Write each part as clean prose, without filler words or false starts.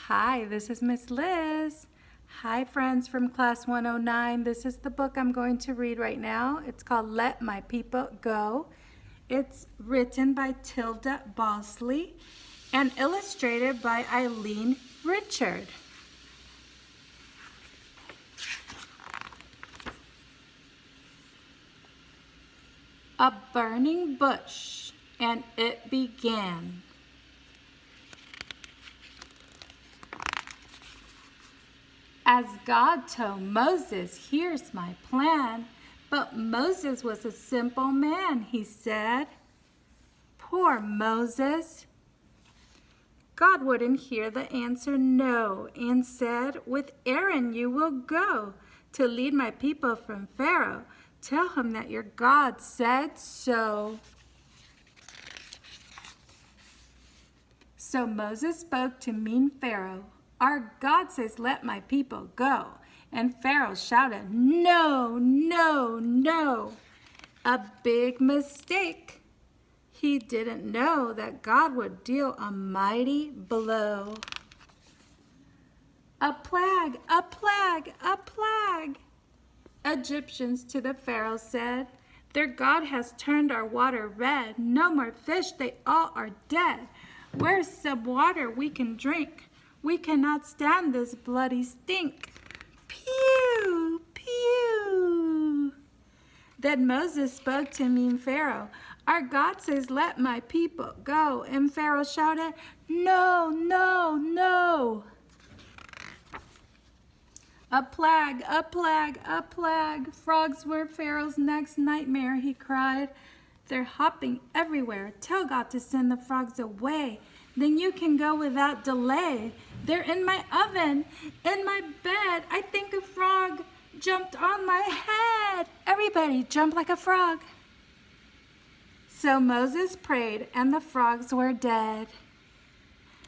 Hi, this is Miss Liz. Hi, friends from Class 109. This is the book I'm going to read right now. It's called Let My People Go. It's written by Tilda Bosley and illustrated by Eileen Richard. A burning bush, and it began. As God told Moses, here's my plan. But Moses was a simple man, he said. Poor Moses. God wouldn't hear the answer no and said, with Aaron you will go to lead my people from Pharaoh. Tell him that your God said so. So Moses spoke to mean Pharaoh. Our God says, let my people go. And Pharaoh shouted, no, no, no. A big mistake. He didn't know that God would deal a mighty blow. A plague, a plague, a plague. Egyptians to the Pharaoh said, their God has turned our water red. No more fish, they all are dead. Where's some water we can drink? We cannot stand this bloody stink. Pew, pew. Then Moses spoke to mean Pharaoh. Our God says, let my people go. And Pharaoh shouted, no, no, no. A plague, a plague, a plague. Frogs were Pharaoh's next nightmare, he cried. They're hopping everywhere. Tell God to send the frogs away. Then you can go without delay. They're in my oven, in my bed. I think a frog jumped on my head. Everybody jump like a frog. So Moses prayed, and the frogs were dead.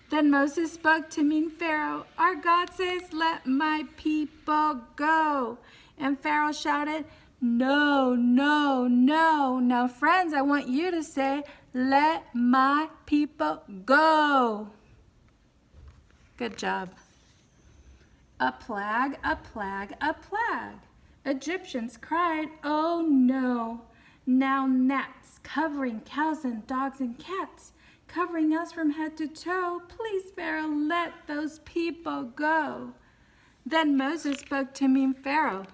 Then Moses spoke to mean Pharaoh. Our God says, let my people go. And Pharaoh shouted, no, no, no. Now, friends, I want you to say, let my people go. Good job. A plague, a plague, a plague. Egyptians cried, oh no. Now gnats covering cows and dogs and cats, covering us from head to toe. Please, Pharaoh, let those people go. Then Moses spoke to mean Pharaoh.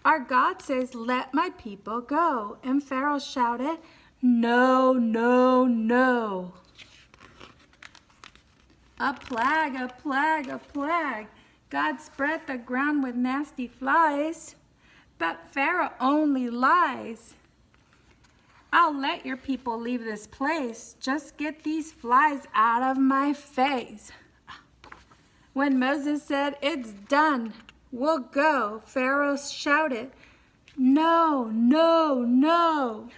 Our God says, let my people go. And Pharaoh shouted, no, no, no. A plague, a plague, a plague. God spread the ground with nasty flies, but Pharaoh only lies. I'll let your people leave this place. Just get these flies out of my face. When Moses said, it's done, we'll go, Pharaoh shouted, no, no, no.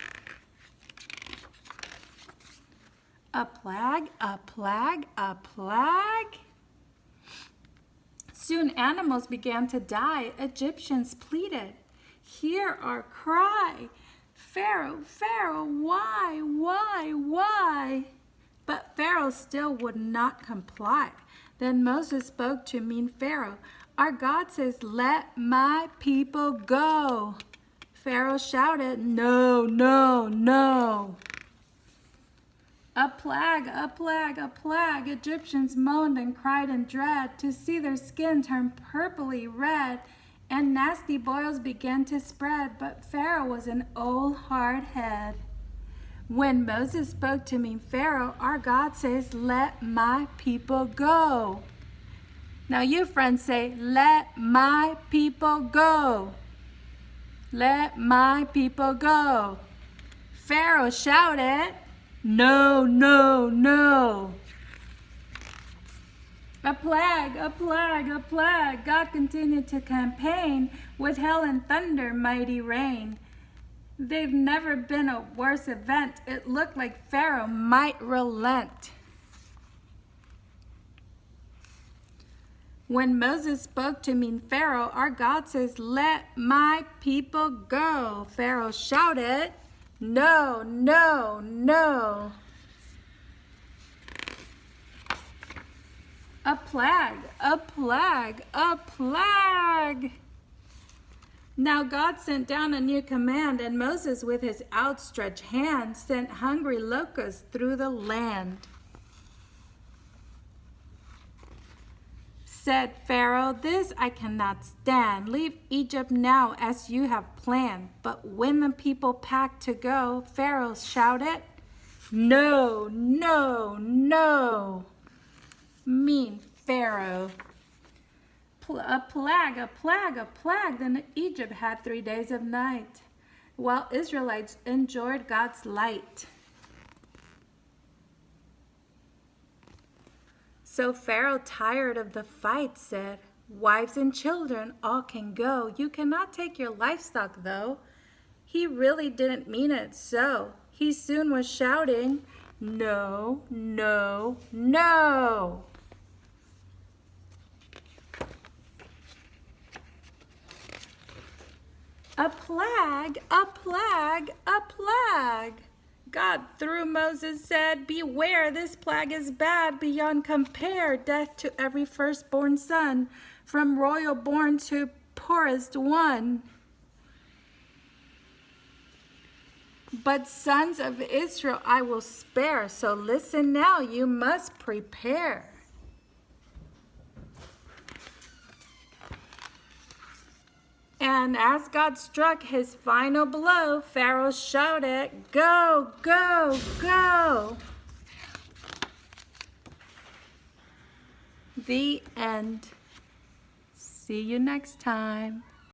A plague, a plague, a plague. Soon animals began to die. Egyptians pleaded, hear our cry. Pharaoh, Pharaoh, why? But Pharaoh still would not comply. Then Moses spoke to mean Pharaoh. Our God says, let my people go. Pharaoh shouted, no, no, no. A plague, a plague, a plague. Egyptians moaned and cried in dread to see their skin turn purply red, and nasty boils began to spread, but Pharaoh was an old hard head. When Moses spoke to mean Pharaoh, our God says, let my people go. Now you friends say, let my people go. Let my people go. Pharaoh shouted, no, no, no. A plague, a plague, a plague. God continued to campaign with hail and thunder, mighty rain. They've never been a worse event. It looked like Pharaoh might relent. When Moses spoke to mean Pharaoh, our God says, let my people go. Pharaoh shouted, no, no, no. A plague, a plague, a plague. Now God sent down a new command, and Moses with his outstretched hand sent hungry locusts through the land. Said Pharaoh, this I cannot stand. Leave Egypt now as you have planned. But when the people packed to go, Pharaoh shouted, no, no, no. Mean Pharaoh. A plague, a plague, a plague. Then Egypt had 3 days of night, while Israelites enjoyed God's light. So Pharaoh, tired of the fight, said, wives and children all can go. You cannot take your livestock, though. He really didn't mean it so. He soon was shouting, no, no, no. A plague, a plague, a plague. God through Moses said, beware, this plague is bad beyond compare, death to every firstborn son, from royal born to poorest one. But sons of Israel I will spare, so listen now, you must prepare. And as God struck his final blow, Pharaoh shouted, go, go, go. The end. See you next time.